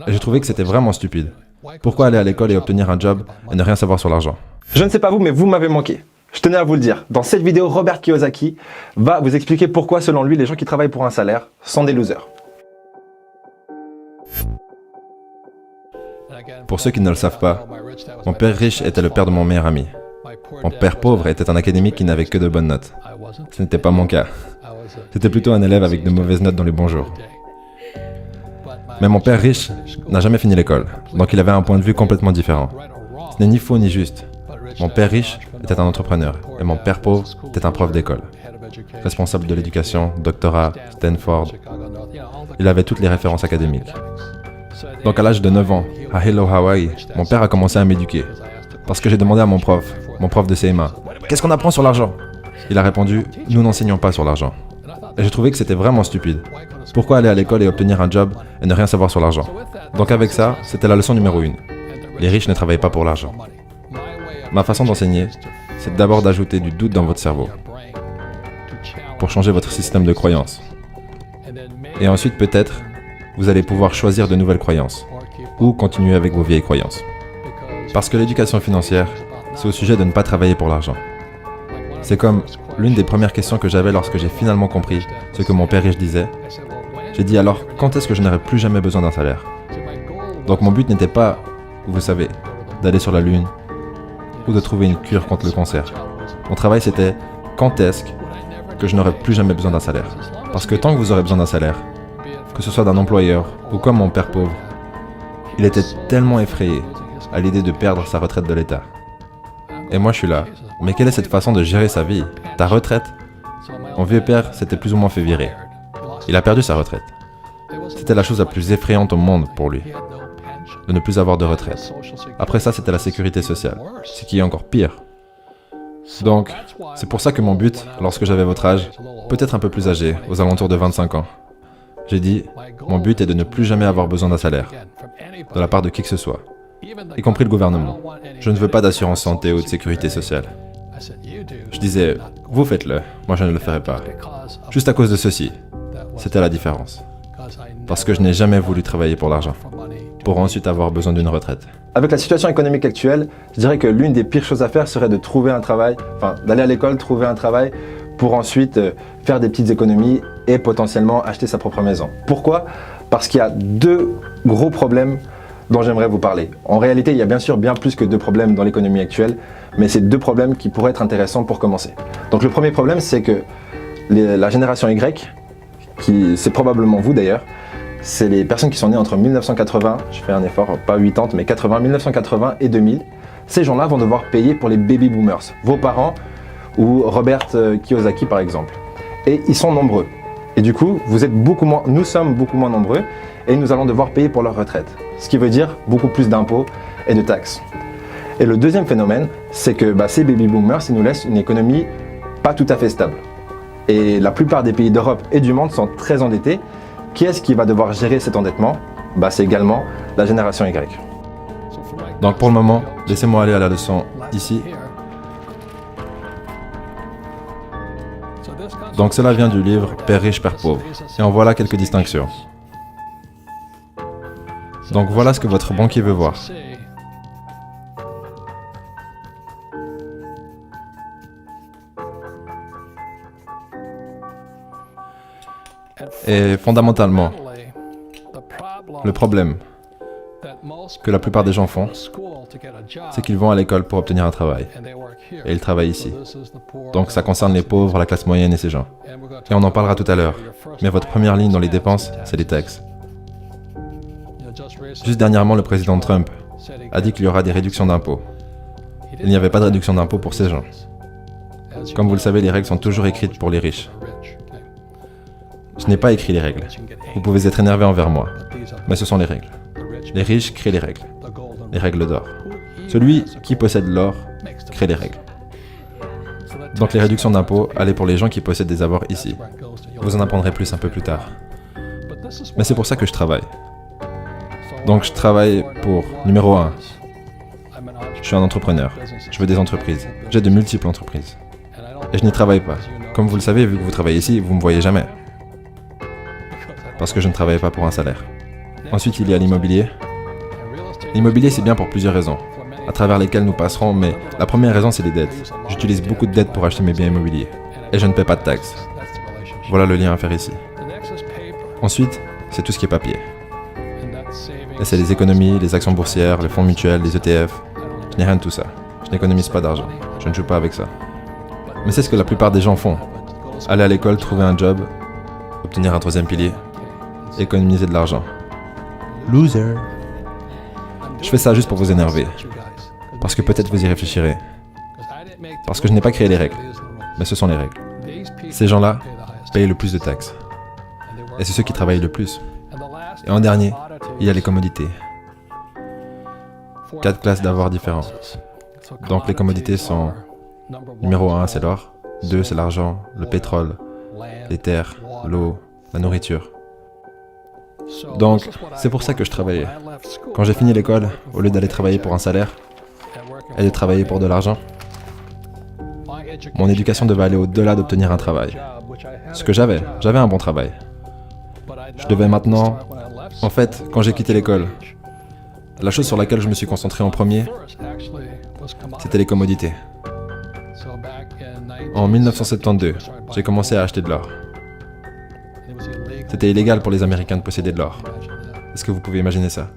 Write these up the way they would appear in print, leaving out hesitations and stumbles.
Et j'ai trouvé que c'était vraiment stupide. Pourquoi aller à l'école et obtenir un job et ne rien savoir sur l'argent? Je ne sais pas vous, mais vous m'avez manqué. Je tenais à vous le dire. Dans cette vidéo, Robert Kiyosaki va vous expliquer pourquoi, selon lui, les gens qui travaillent pour un salaire sont des losers. Pour ceux qui ne le savent pas, mon père riche était le père de mon meilleur ami. Mon père pauvre était un académique qui n'avait que de bonnes notes. Ce n'était pas mon cas. J'étais plutôt un élève avec de mauvaises notes dans les bons jours. Mais mon père riche n'a jamais fini l'école, donc il avait un point de vue complètement différent. Ce n'est ni faux ni juste. Mon père riche était un entrepreneur, et mon père pauvre était un prof d'école. Responsable de l'éducation, doctorat, Stanford. Il avait toutes les références académiques. Donc à l'âge de 9 ans, à Hello Hawaii, mon père a commencé à m'éduquer. Parce que j'ai demandé à mon prof de CMA, « Qu'est-ce qu'on apprend sur l'argent ?» Il a répondu, « Nous n'enseignons pas sur l'argent. » Et j'ai trouvé que c'était vraiment stupide. Pourquoi aller à l'école et obtenir un job et ne rien savoir sur l'argent? Donc avec ça, c'était la leçon numéro 1. Les riches ne travaillent pas pour l'argent. Ma façon d'enseigner, c'est d'abord d'ajouter du doute dans votre cerveau pour changer votre système de croyances. Et ensuite, peut-être, vous allez pouvoir choisir de nouvelles croyances ou continuer avec vos vieilles croyances. Parce que l'éducation financière, c'est au sujet de ne pas travailler pour l'argent. C'est comme l'une des premières questions que j'avais lorsque j'ai finalement compris ce que mon père riche disait. J'ai dit alors, quand est-ce que je n'aurai plus jamais besoin d'un salaire? Donc mon but n'était pas, vous savez, d'aller sur la lune ou de trouver une cure contre le cancer. Mon travail c'était, quand est-ce que je n'aurai plus jamais besoin d'un salaire? Parce que tant que vous aurez besoin d'un salaire, que ce soit d'un employeur ou comme mon père pauvre, il était tellement effrayé à l'idée de perdre sa retraite de l'État. Et moi je suis là, mais quelle est cette façon de gérer sa vie? Ta retraite? Mon vieux père s'était plus ou moins fait virer. Il a perdu sa retraite. C'était la chose la plus effrayante au monde pour lui, de ne plus avoir de retraite. Après ça, c'était la sécurité sociale, ce qui est encore pire. Donc, c'est pour ça que mon but, lorsque j'avais votre âge, peut-être un peu plus âgé, aux alentours de 25 ans, j'ai dit, mon but est de ne plus jamais avoir besoin d'un salaire, de la part de qui que ce soit, y compris le gouvernement. Je ne veux pas d'assurance santé ou de sécurité sociale. Je disais, vous faites-le, moi je ne le ferai pas. Juste à cause de ceci. C'était la différence. Parce que je n'ai jamais voulu travailler pour l'argent, pour ensuite avoir besoin d'une retraite. Avec la situation économique actuelle, je dirais que l'une des pires choses à faire serait de trouver un travail, d'aller à l'école, trouver un travail, pour ensuite faire des petites économies et potentiellement acheter sa propre maison. Pourquoi? Parce qu'il y a deux gros problèmes dont j'aimerais vous parler. En réalité, il y a bien sûr bien plus que deux problèmes dans l'économie actuelle, mais c'est deux problèmes qui pourraient être intéressants pour commencer. Donc le premier problème, c'est que la génération Y, c'est probablement vous d'ailleurs, c'est les personnes qui sont nées entre 1980, je fais un effort, pas 80, mais 1980 et 2000. Ces gens-là vont devoir payer pour les baby boomers, vos parents ou Robert Kiyosaki par exemple. Et ils sont nombreux. Et du coup, nous sommes beaucoup moins nombreux et nous allons devoir payer pour leur retraite. Ce qui veut dire beaucoup plus d'impôts et de taxes. Et le deuxième phénomène, c'est que ces baby boomers, ils nous laissent une économie pas tout à fait stable. Et la plupart des pays d'Europe et du monde sont très endettés. Qui est-ce qui va devoir gérer cet endettement? C'est également la génération Y. Donc pour le moment, laissez-moi aller à la leçon ici. Donc cela vient du livre Père riche, Père pauvre. Et en voilà quelques distinctions. Donc voilà ce que votre banquier veut voir. Et fondamentalement, le problème que la plupart des gens font, c'est qu'ils vont à l'école pour obtenir un travail. Et ils travaillent ici. Donc ça concerne les pauvres, la classe moyenne et ces gens. Et on en parlera tout à l'heure. Mais votre première ligne dans les dépenses, c'est les taxes. Juste dernièrement, le président Trump a dit qu'il y aura des réductions d'impôts. Il n'y avait pas de réduction d'impôts pour ces gens. Comme vous le savez, les règles sont toujours écrites pour les riches. Je n'ai pas écrit les règles. Vous pouvez être énervé envers moi, mais ce sont les règles. Les riches créent les règles d'or. Celui qui possède l'or crée les règles. Donc les réductions d'impôts allaient pour les gens qui possèdent des avoirs ici. Vous en apprendrez plus un peu plus tard. Mais c'est pour ça que je travaille. Donc je travaille pour, numéro 1, je suis un entrepreneur. Je veux des entreprises. J'ai de multiples entreprises. Et je n'y travaille pas. Comme vous le savez, vu que vous travaillez ici, vous ne me voyez jamais. Parce que je ne travaille pas pour un salaire. Ensuite, il y a l'immobilier. L'immobilier, c'est bien pour plusieurs raisons, à travers lesquelles nous passerons, mais la première raison, c'est les dettes. J'utilise beaucoup de dettes pour acheter mes biens immobiliers, et je ne paie pas de taxes. Voilà le lien à faire ici. Ensuite, c'est tout ce qui est papier. Et c'est les économies, les actions boursières, les fonds mutuels, les ETF. Je n'ai rien de tout ça. Je n'économise pas d'argent. Je ne joue pas avec ça. Mais c'est ce que la plupart des gens font. Aller à l'école, trouver un job, obtenir un troisième pilier, économiser de l'argent. Loser. Je fais ça juste pour vous énerver. Parce que peut-être vous y réfléchirez. Parce que je n'ai pas créé les règles. Mais ce sont les règles. Ces gens-là payent le plus de taxes. Et c'est ceux qui travaillent le plus. Et en dernier, il y a les commodités. 4 classes d'avoirs différents. Donc les commodités sont... Numéro 1, c'est l'or. 2, c'est l'argent, le pétrole, les terres, l'eau, la nourriture. Donc, c'est pour ça que je travaillais. Quand j'ai fini l'école, au lieu d'aller travailler pour un salaire et de travailler pour de l'argent, mon éducation devait aller au-delà d'obtenir un travail. Ce que j'avais un bon travail. Je devais maintenant... En fait, quand j'ai quitté l'école, la chose sur laquelle je me suis concentré en premier, c'était les commodités. En 1972, j'ai commencé à acheter de l'or. C'était illégal pour les Américains de posséder de l'or. Est-ce que vous pouvez imaginer ça?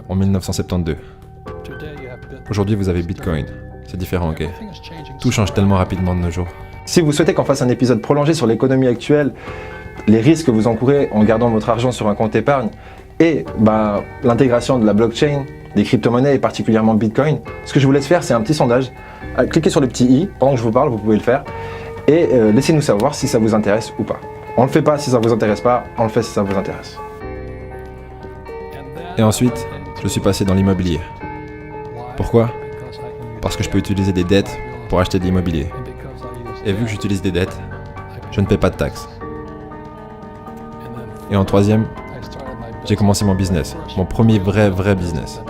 En 1972. Aujourd'hui, vous avez Bitcoin. C'est différent, ok? Tout change tellement rapidement de nos jours. Si vous souhaitez qu'on fasse un épisode prolongé sur l'économie actuelle, les risques que vous encourez en gardant votre argent sur un compte épargne et l'intégration de la blockchain, des crypto-monnaies et particulièrement Bitcoin, ce que je vous laisse faire, c'est un petit sondage. Cliquez sur le petit i, pendant que je vous parle, vous pouvez le faire, et laissez-nous savoir si ça vous intéresse ou pas. On ne le fait pas si ça vous intéresse pas, on le fait si ça vous intéresse. Et ensuite, je suis passé dans l'immobilier. Pourquoi? Parce que je peux utiliser des dettes pour acheter de l'immobilier. Et vu que j'utilise des dettes, je ne paie pas de taxes. Et en troisième, j'ai commencé mon business, mon premier vrai business.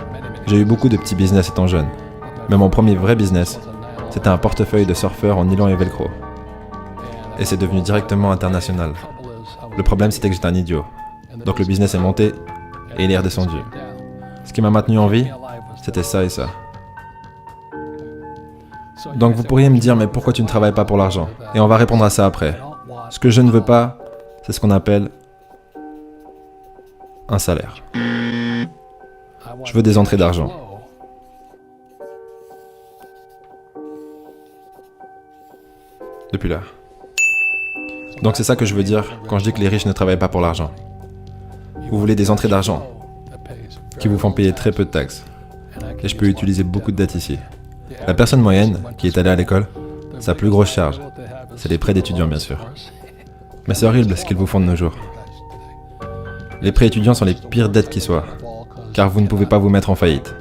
J'ai eu beaucoup de petits business étant jeune, mais mon premier vrai business, c'était un portefeuille de surfeurs en nylon et velcro. Et c'est devenu directement international. Le problème, c'était que j'étais un idiot. Donc le business est monté et il est redescendu. Ce qui m'a maintenu en vie, c'était ça et ça. Donc vous pourriez me dire, mais pourquoi tu ne travailles pas pour l'argent? Et on va répondre à ça après. Ce que je ne veux pas, c'est ce qu'on appelle un salaire. Je veux des entrées d'argent. Depuis là. Donc c'est ça que je veux dire quand je dis que les riches ne travaillent pas pour l'argent. Vous voulez des entrées d'argent qui vous font payer très peu de taxes. Et je peux utiliser beaucoup de dettes ici. La personne moyenne qui est allée à l'école, sa plus grosse charge, c'est les prêts d'étudiants bien sûr. Mais c'est horrible ce qu'ils vous font de nos jours. Les prêts étudiants sont les pires dettes qui soient, car vous ne pouvez pas vous mettre en faillite.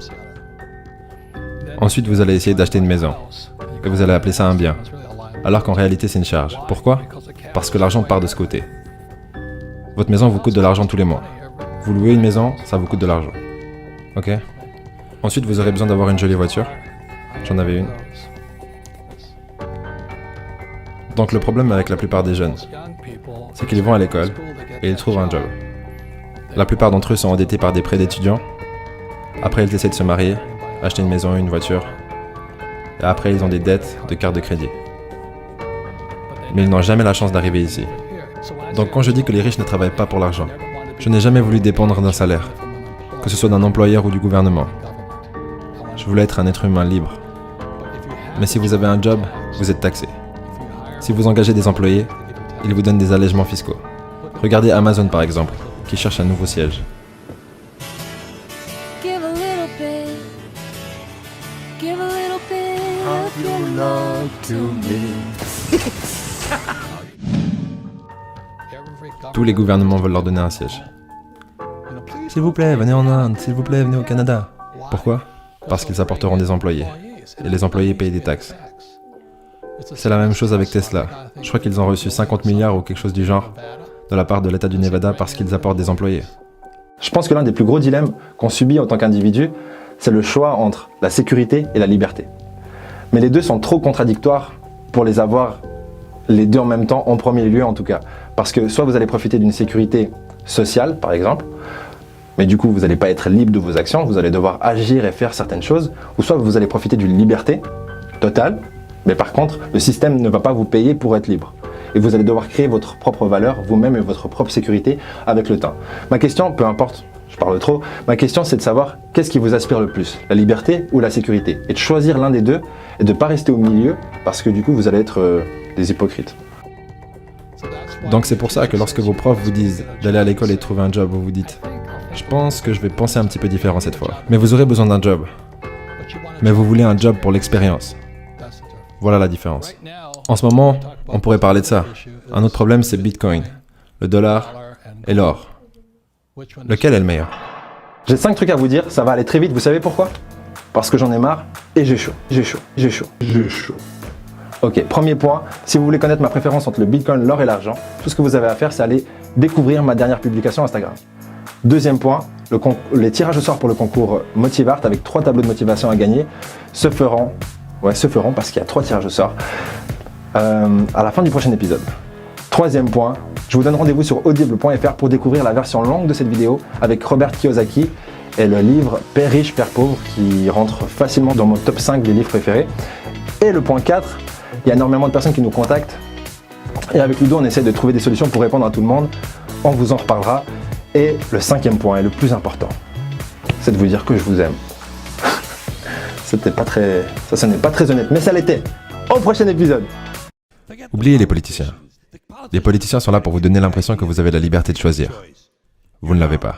Ensuite, vous allez essayer d'acheter une maison, et vous allez appeler ça un bien, alors qu'en réalité c'est une charge. Pourquoi? Parce que l'argent part de ce côté. Votre maison vous coûte de l'argent tous les mois. Vous louez une maison, ça vous coûte de l'argent. Ok? Ensuite, vous aurez besoin d'avoir une jolie voiture. J'en avais une. Donc le problème avec la plupart des jeunes, c'est qu'ils vont à l'école et ils trouvent un job. La plupart d'entre eux sont endettés par des prêts d'étudiants. Après, ils essaient de se marier, acheter une maison, une voiture. Et après, ils ont des dettes de carte de crédit. Mais ils n'ont jamais la chance d'arriver ici. Donc quand je dis que les riches ne travaillent pas pour l'argent, je n'ai jamais voulu dépendre d'un salaire, que ce soit d'un employeur ou du gouvernement. Je voulais être un être humain libre. Mais si vous avez un job, vous êtes taxé. Si vous engagez des employés, ils vous donnent des allègements fiscaux. Regardez Amazon par exemple, qui cherche un nouveau siège. Give a little bit. Give a little bit of your love to me. Tous les gouvernements veulent leur donner un siège. S'il vous plaît, venez en Inde. S'il vous plaît, venez au Canada. Pourquoi? Parce qu'ils apporteront des employés. Et les employés payent des taxes. C'est la même chose avec Tesla. Je crois qu'ils ont reçu 50 milliards ou quelque chose du genre de la part de l'État du Nevada parce qu'ils apportent des employés. Je pense que l'un des plus gros dilemmes qu'on subit en tant qu'individu, c'est le choix entre la sécurité et la liberté. Mais les deux sont trop contradictoires pour les avoir les deux en même temps, en premier lieu en tout cas. Parce que soit vous allez profiter d'une sécurité sociale, par exemple, mais du coup vous n'allez pas être libre de vos actions, vous allez devoir agir et faire certaines choses, ou soit vous allez profiter d'une liberté totale, mais par contre le système ne va pas vous payer pour être libre. Et vous allez devoir créer votre propre valeur, vous-même et votre propre sécurité avec le temps. Ma question, peu importe, je parle trop, ma question c'est de savoir qu'est-ce qui vous aspire le plus, la liberté ou la sécurité, et de choisir l'un des deux et de ne pas rester au milieu parce que du coup vous allez être des hypocrites. Donc c'est pour ça que lorsque vos profs vous disent d'aller à l'école et de trouver un job, vous vous dites « Je pense que je vais penser un petit peu différent cette fois. » Mais vous aurez besoin d'un job. Mais vous voulez un job pour l'expérience. Voilà la différence. En ce moment, on pourrait parler de ça. Un autre problème, c'est Bitcoin, le dollar et l'or. Lequel est le meilleur? J'ai 5 trucs à vous dire, ça va aller très vite, vous savez pourquoi? Parce que j'en ai marre et j'ai chaud. Ok, premier point, si vous voulez connaître ma préférence entre le Bitcoin, l'or et l'argent, tout ce que vous avez à faire, c'est aller découvrir ma dernière publication Instagram. Deuxième point, les tirages au sort pour le concours Motivart avec 3 tableaux de motivation à gagner se feront parce qu'il y a 3 tirages au sort à la fin du prochain épisode. Troisième point, je vous donne rendez-vous sur audible.fr pour découvrir la version longue de cette vidéo avec Robert Kiyosaki et le livre Père riche, Père pauvre qui rentre facilement dans mon top 5 des livres préférés. Et le point 4, il y a énormément de personnes qui nous contactent et avec Ludo on essaie de trouver des solutions pour répondre à tout le monde. On vous en reparlera. Et le 5e point, et le plus important, c'est de vous dire que je vous aime. Ça sonnait pas très honnête, mais ça l'était. Au prochain épisode. Oubliez les politiciens. Les politiciens sont là pour vous donner l'impression que vous avez la liberté de choisir. Vous ne l'avez pas.